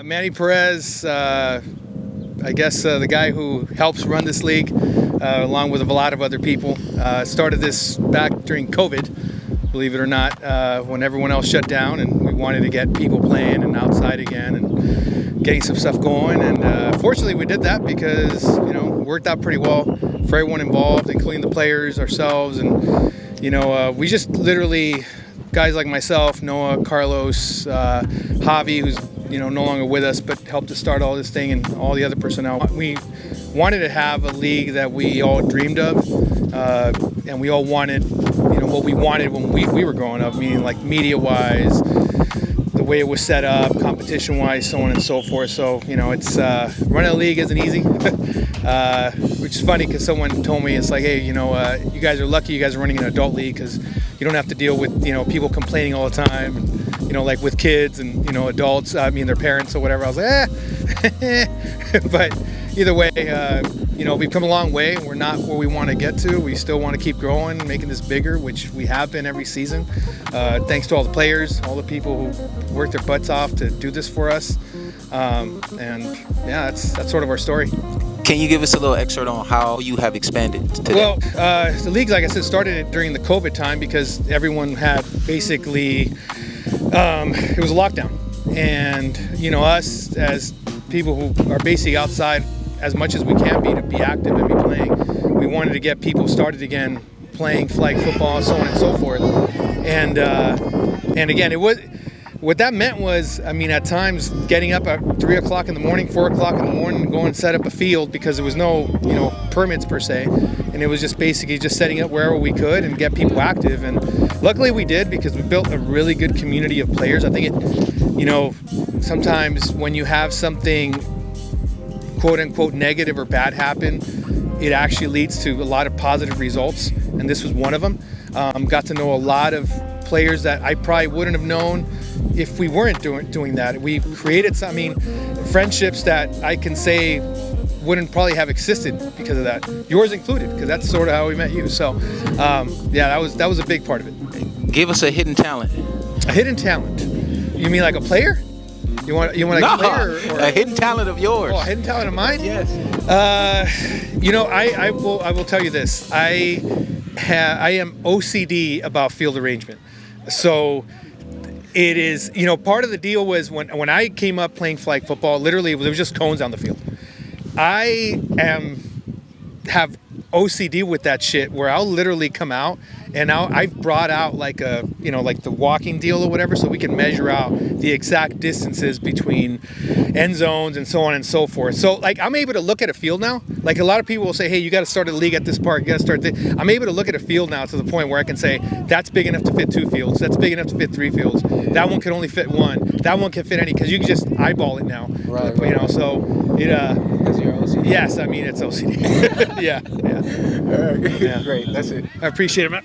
Manny Perez, I guess the guy who helps run this league, along with a lot of other people, started this back during COVID, believe it or not, when everyone else shut down, and we wanted to get people playing and outside again and getting some stuff going. And fortunately, we did that because it worked out pretty well for everyone involved, including the players, ourselves, and we just literally, guys like myself, Noah, Carlos, Javi, who's no longer with us, but helped to start all this thing, and all the other personnel. We wanted to have a league that we all dreamed of, and we all wanted, what we wanted when we were growing up, meaning like media-wise, the way it was set up, competition-wise, so on and so forth. So, it's running a league isn't easy, which is funny because someone told me, it's like, hey, you guys are lucky you guys are running an adult league because you don't have to deal with, people complaining all the time, and, like with kids and, adults, their parents or whatever. I was like, but either way, we've come a long way. We're not where we want to get to. We still want to keep growing, making this bigger, which we have been every season. Thanks to all the players, all the people who work their butts off to do this for us. That's sort of our story. Can you give us a little excerpt on how you have expanded today? Well, the league, like I said, started during the COVID time because everyone had basically, it was a lockdown. And, us as people who are basically outside as much as we can be to be active and be playing, we wanted to get people started again playing flag football, so on and so forth. And again, what that meant was, at times getting up at 3 o'clock in the morning, 4 o'clock in the morning, going and set up a field because there was no, permits per se. And it was just basically just setting up wherever we could and get people active. And luckily we did, because we built a really good community of players. I think sometimes when you have something quote unquote negative or bad happen, it actually leads to a lot of positive results. And this was one of them. Got to know a lot of players that I probably wouldn't have known if we weren't doing that. We created friendships that I can say wouldn't probably have existed because of that. Yours included, because that's sort of how we met you. So, that was a big part of it. Give us a hidden talent. A hidden talent? You mean like a player? You want a player? Or a hidden talent of yours. Oh, a hidden talent of mine? Yes. I will tell you this. I am OCD about field arrangement. So it is, part of the deal was when I came up playing flag football, literally there was just cones down the field. I have OCD with that shit where I'll literally come out and I've brought out like the walking deal or whatever, so we can measure out the exact distances between end zones and so on and so forth. So I'm able to look at a field now. Like a lot of people will say, hey, you got to start a league at this park, you got to start this. I'm able to look at a field now to the point where I can say that's big enough to fit 2 fields, that's big enough to fit 3 fields, that one can only fit 1, that one can fit any, because you can just eyeball it now. Right. So it because you're OCD. Yes, it's OCD. yeah. All right. Yeah. Great. That's it. I appreciate it, man.